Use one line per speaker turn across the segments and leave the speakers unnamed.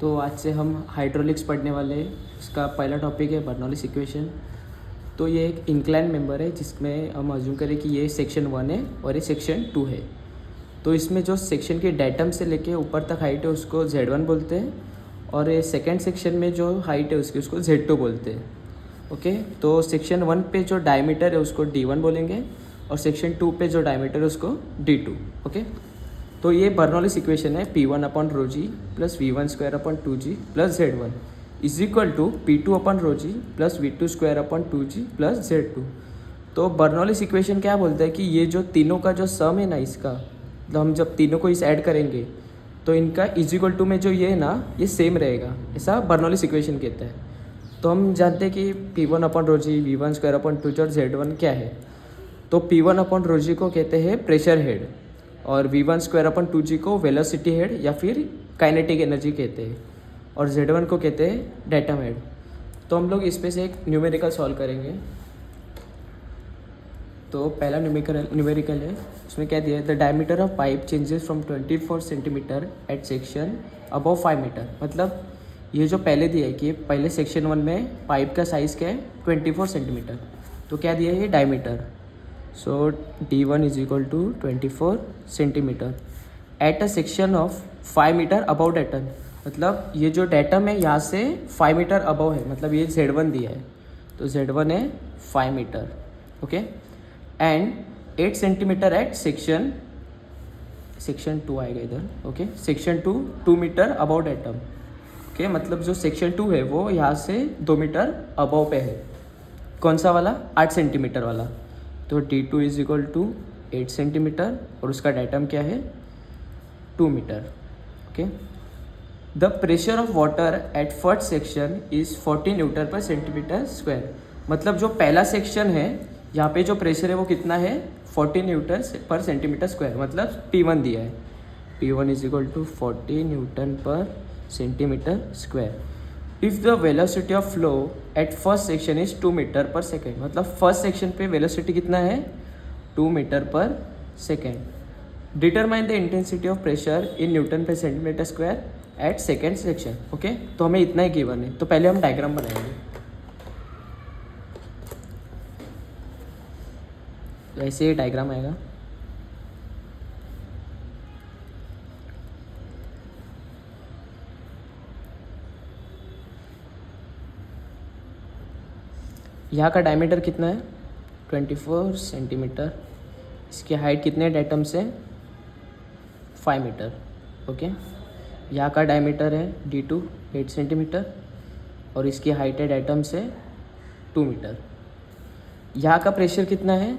तो आज से हम हाइड्रोलिक्स पढ़ने वाले हैं। इसका पहला टॉपिक है बर्नौलीज इक्वेशन। तो ये एक इंक्लाइन मेंबर है जिसमें हम अज्यूम करें कि ये सेक्शन 1 है और ये सेक्शन 2 है। तो इसमें जो सेक्शन के डेटम से लेके ऊपर तक हाइट है उसको Z1 बोलते हैं, और ये सेकेंड सेक्शन में जो हाइट है उसको Z2 बोलते हैं। ओके, तो सेक्शन 1 पे जो डायमीटर है उसको D1 बोलेंगे और सेक्शन 2 पे जो डायमीटर है उसको D2। ओके, तो ये बर्नौलीज इक्वेशन है P1 upon rho g plus V1 square upon 2G plus Z1 is equal to P2 upon rho g plus V2 square upon 2G plus Z2। तो Bernoulli's equation क्या बोलता है कि ये जो तीनों का जो सम है ना, इसका तो हम जब तीनों को इस ऐड करेंगे तो इनका इज इक्वल टू में जो ये है ना ये सेम रहेगा, ऐसा बर्नौलीज इक्वेशन कहता है। तो हम जानते हैं कि P1 अपॉन रो जी V1 स्क्वायर अपॉन 2G और Z1 क्या है। तो P1 अपॉन रो जी को कहते हैं प्रेशर हेड और V1 स्क्वायर अपॉन 2G को वेलोसिटी हेड या फिर काइनेटिक एनर्जी कहते हैं, और Z1 को कहते हैं डेटम हेड। तो हम लोग इस पे से एक न्यूमेरिकल सॉल्व करेंगे। तो पहला न्यूमेरिकल है, उसमें क्या दिया है, the diameter of pipe changes from 24 centimetre at section above 5 metre. मतलब ये जो पहले दिया है कि पहले सेक्शन 1 में पाइप का साइज़ क्या है 24 सेंटीमीटर, तो क्या दिया है ये diameter. So D1 is equal to 24 centimetre at a section of 5 metre above datum. मतलब ये जो डेटम है यहाँ से 5 मीटर अबव है, मतलब ये Z1 दिया है, तो Z1 है 5 metre. Okay, and 8 centimetre at section 2 आएगा इधर। Okay, section 2 metre above datum. Okay, मतलब जो सेक्शन 2 है वो यहाँ से 2 मीटर अबव पे है। कौन सा वाला? 8 सेंटीमीटर वाला। तो D2 is equal to 8 centimetre और उसका डेटम क्या है 2 metre. Okay, the pressure of water at first section is 40 newton per centimetre square. मतलब जो पहला सेक्शन है यहाँ पे जो प्रेशर है वो कितना है 40 न्यूटन पर सेंटीमीटर स्क्वायर, मतलब P1 दिया है। P1 is equal to 40 newton per centimetre square. If the velocity of flow at first section is 2 metre per second. मतलब फर्स्ट सेक्शन पे वेलोसिटी कितना है 2 metre per second. Determine the intensity of pressure in newton per centimetre square at second section. Okay, तो हमें इतना ही given है। तो पहले हम डायग्राम बनाएंगे। तो ऐसे ही डायग्राम आएगा। यहाँ का डायमीटर कितना है 24 सेंटीमीटर। इसकी हाइट कितने डेटम से 5 मीटर। ओके, यहाँ का डायमीटर है D2 8 सेंटीमीटर और इसकी हाइट है डेटम से 2 मीटर। यहाँ का प्रेशर कितना है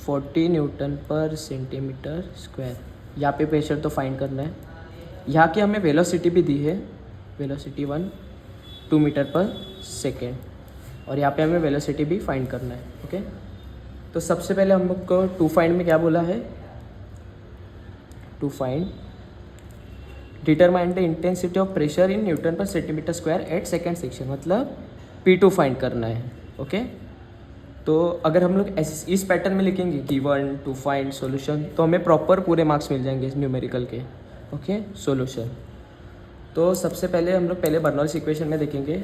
40 न्यूटन पर सेंटीमीटर स्क्वायर। यहाँ पे प्रेशर तो फाइंड करना है। यहाँ की हमें वेलोसिटी भी दी है, वेलोसिटी 2 मीटर पर सेकेंड, और यहाँ पे हमें वेलोसिटी भी फाइंड करना है। ओके, तो सबसे पहले हम लोग को टू फाइंड में क्या बोला है, to find determine the intensity of pressure in newton per centimetre square at second section, मतलब P2 फाइंड करना है। ओके, तो अगर हम लोग इस पैटर्न में लिखेंगे गिवन टू फाइंड सॉल्यूशन तो हमें प्रॉपर पूरे मार्क्स मिल जाएंगे इस न्यूमेरिकल के। Okay, solution. तो सबसे पहले हम लोग बर्नौलीज इक्वेशन में देखेंगे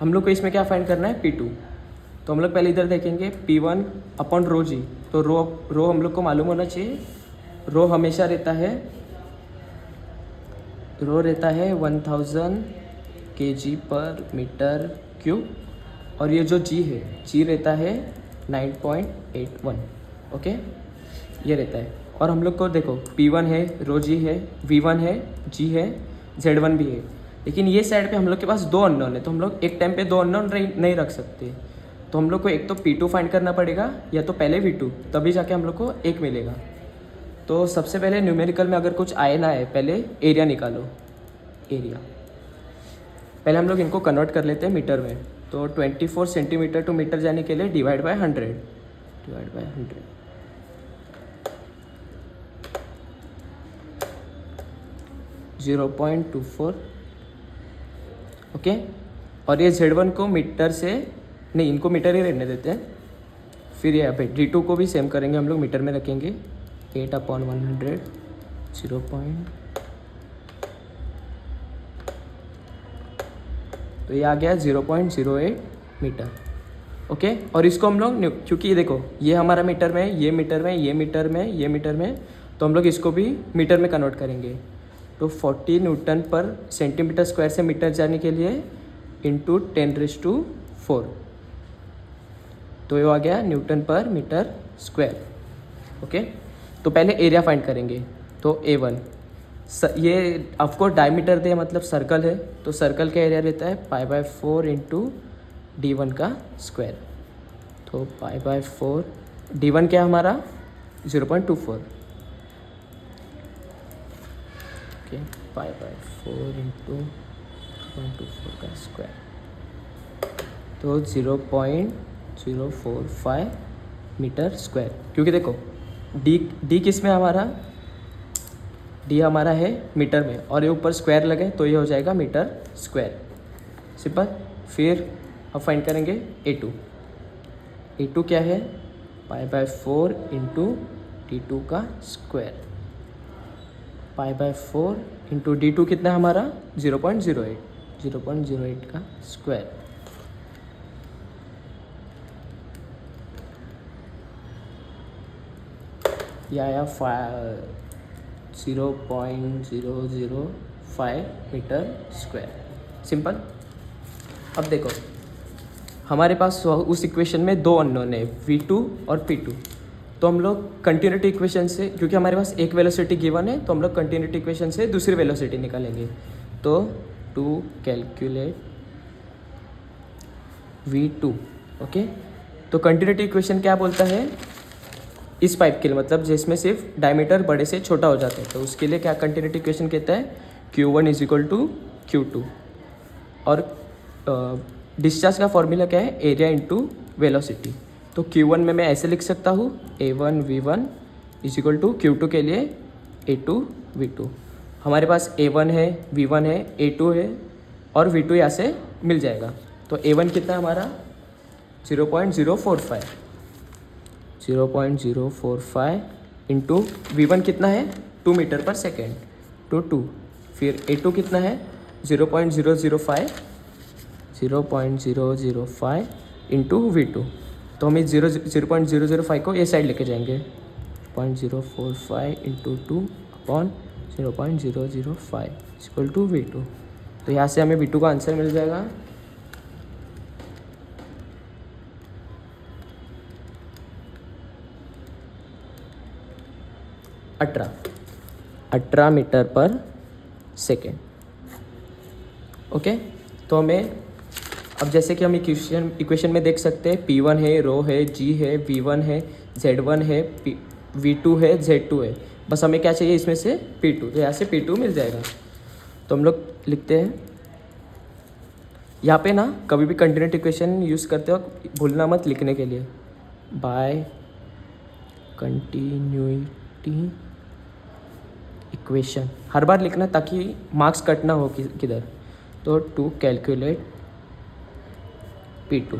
हम लोग को इसमें क्या फाइंड करना है P2। तो हम लोग पहले इधर देखेंगे P1 अपॉन रो जी। तो रो हम लोग को मालूम होना चाहिए, रो हमेशा रहता है 1000 kg पर मीटर क्यूब, और ये जो जी है जी रहता है 9.81। ओके, ये रहता है। और हम लोग को देखो P1 है, रो जी है, V1 है, जी है, Z1 भी है, लेकिन ये साइड पे हम लोग के पास 2 अननोन है, तो हम लोग एक टाइम पे 2 अननोन नहीं रख सकते। तो हम लोग को एक तो P2 फाइंड करना पड़ेगा या तो पहले V2, तभी जाके हम लोग को एक मिलेगा। तो सबसे पहले न्यूमेरिकल में अगर कुछ आए ना है, पहले एरिया निकालो। एरिया पहले हम लोग इनको कन्वर्ट कर लेते हैं मीटर में। तो 24 सेंटीमीटर टू मीटर जाने के लिए डिवाइड बाय 100 0.24। ओके, और ये Z1 को मीटर से नहीं, इनको मीटर ही रहने देते हैं। फिर यहाँ पे D2 को भी सेम करेंगे, हम लोग मीटर में रखेंगे 8/100 0.24 तो ये आ गया 0.08 मीटर। ओके, और इसको हम लोग क्योंकि ये देखो ये हमारा मीटर में, ये मीटर में, ये मीटर में, ये मीटर में, तो हम लोग इसको भी मीटर में कन्वर्ट करेंगे। तो 40 न्यूटन पर सेंटीमीटर स्क्वायर से मीटर जाने के लिए इंटू 10⁴, तो ये आ गया Newton per metre square. Okay, तो पहले एरिया फाइंड करेंगे। तो A1 ये आपको डायमीटर दे मतलब सर्कल है, तो सर्कल का एरिया रहता है π/4 इंटू D1 का स्क्वायर। तो π/4 D1 क्या हमारा 0.24। ओके, π/4 इंटू 0.24 का स्क्वायर, तो 0.045 मीटर स्क्वायर। क्योंकि देखो डी किस में हमारा, डी हमारा है मीटर में, और ये ऊपर स्क्वायर लगे तो ये हो जाएगा मीटर स्क्वायर, सिंपल। फिर अब फाइंड करेंगे A2। A2 क्या है π/4 इंटू D2 का स्क्वायर। π/4 इंटू D2 कितना है हमारा 0.08 का स्क्वायर। या 0.005 मीटर स्क्वायर, सिंपल। अब देखो हमारे पास उस इक्वेशन में दो अननोन है V2 और P2, तो हम लोग कंटिन्यूटी इक्वेशन से, क्योंकि हमारे पास एक वेलोसिटी गिवन है तो हम लोग कंटिन्यूटी इक्वेशन से दूसरी वेलोसिटी निकालेंगे। तो टू कैलकुलेट V2, ओके, तो कंटिन्यूटी इक्वेशन क्या बोलता है इस पाइप के लिए, मतलब जिसमें सिर्फ डायमीटर बड़े से छोटा हो जाता है, तो उसके लिए क्या कंटिन्यूटी इक्वेशन कहता है Q1 = Q2। और डिस्चार्ज का फॉर्मूला क्या है एरिया इंटू वेलोसिटी। तो Q1 में मैं ऐसे लिख सकता हूँ A1 V1 = Q2 के लिए A2 V2। हमारे पास A1 है, V1 है, A2 है और V2 यहाँ से मिल जाएगा। तो A1 कितना हमारा 0.045 इंटू V1 कितना है 2 मीटर पर सेकेंड, तो 2। फिर A2 कितना है 0.005 इंटू V2। तो हम इस 0.005 को ये साइड लेके जाएंगे, 0.045 इंटू 2/0.005 = V2। तो यहाँ से हमें V2 का आंसर मिल जाएगा 18 मीटर पर सेकेंड। ओके, तो हमें अब जैसे कि हम इक्वेशन में देख सकते हैं P1 है, रो है, G है, V1 है, Z1 है, V2 है, Z2 है। बस हमें क्या चाहिए इसमें से P2, तो यहाँ से P2 मिल जाएगा। तो हम लोग लिखते हैं यहाँ पे ना, कभी भी कंटिन्यूटी इक्वेशन यूज़ करते वक्त भूलना मत लिखने के लिए बाय कंटिन्यूटी इक्वेशन, हर बार लिखना ताकि मार्क्स कट ना हो किधर। तो टू कैलकुलेट P2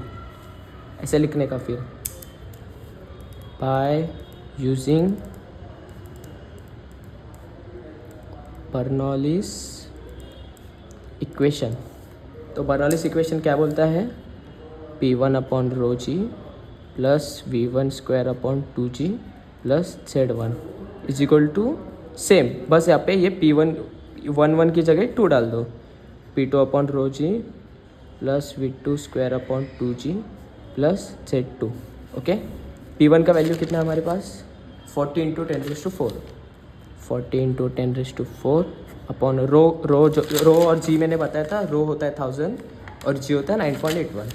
ऐसे लिखने का, फिर बाय यूजिंग बर्नौलीज इक्वेशन। तो बर्नौलीज इक्वेशन क्या बोलता है P1/ρg plus V1² plus Z1 = same. बस यहाँ पे ये P1 की जगह 2 डाल दो, P2/ρg plus V2² plus Z2। Okay, P1 का वैल्यू कितना है हमारे पास 40 × 10⁴, 40 × 10⁴ अपॉन रो और G मैंने बताया था, रो होता है 1000 और G होता है 9.81,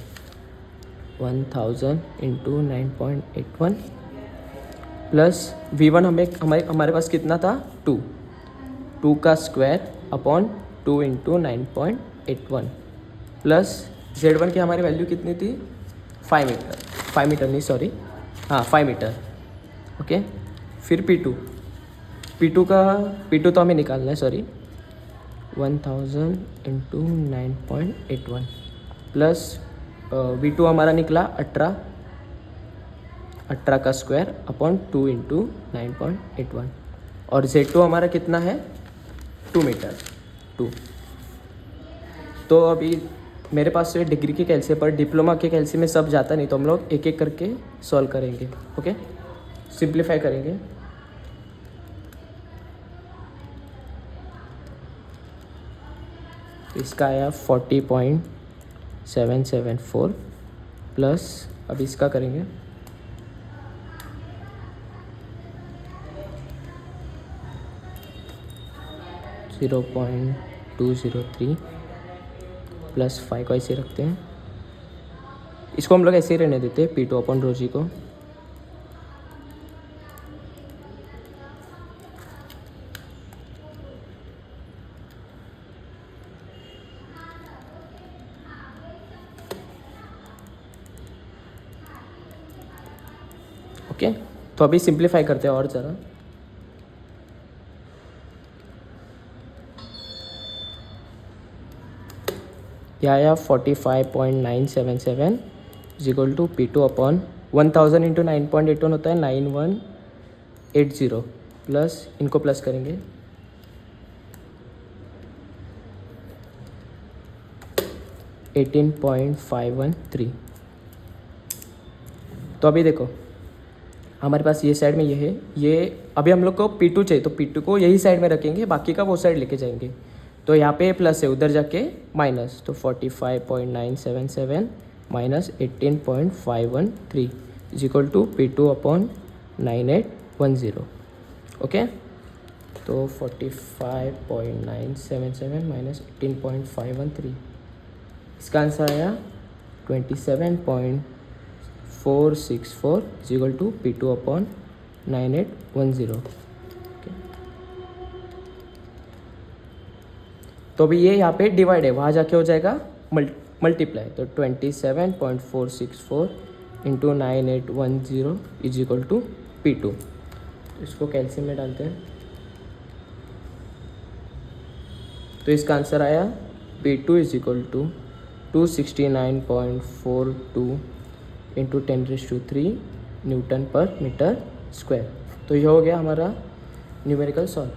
1000 × 9.81 प्लस V1 हमारे पास कितना था 2 का स्क्वायर अपॉन 2 × 9.81 प्लस Z1 की हमारी वैल्यू कितनी थी 5 मीटर। ओके, फिर P2 तो हमें निकालना है, 1000 × 9.81 प्लस V2 हमारा निकला 18 का स्क्वायर अपॉन 2 × 9.81 और Z2 हमारा कितना है 2 मीटर 2। तो अभी मेरे पास तो डिग्री के कैलसी पर डिप्लोमा के कैलसी में सब जाता नहीं, तो हम लोग एक एक करके सॉल्व करेंगे। ओके, सिंप्लीफाई करेंगे। इसका आया 40.774 प्लस, अब इसका करेंगे 0.203 प्लस 5 को ऐसे रखते हैं। इसको हम लोग ऐसे ही रहने देते हैं P2 अपॉन रो जी को। ओके, तो अभी सिंप्लीफाई करते हैं और ज़रा। यह आया 45.977 is equal to P2 upon 1000 into 9.81 होता है 9180 प्लस, इनको प्लस करेंगे 18.513। तो अभी देखो हमारे पास ये साइड में ये है, ये अभी हम लोग को P2 चाहिए, तो P2 को यही साइड में रखेंगे, बाकी का वो साइड लेके जाएंगे। तो यहाँ पे प्लस है, उधर जाके माइनस, तो 45.977 minus 18.513 is equal to P2 upon 9810। Okay, तो 45.977 माइनस 18.513, इसका आंसर आया 27.464 is equal to P2 upon 9810। तो अभी ये यहाँ पे डिवाइड है, वहाँ जाके हो जाएगा मल्टीप्लाई, तो 27.464 into 9810 is equal to P2। इसको कैल्शियम में डालते हैं, तो इसका आंसर आया P2 is equal to 269.42 into 10⁻³ newton per metre square. तो ये हो गया हमारा न्यूमेरिकल सॉल्व।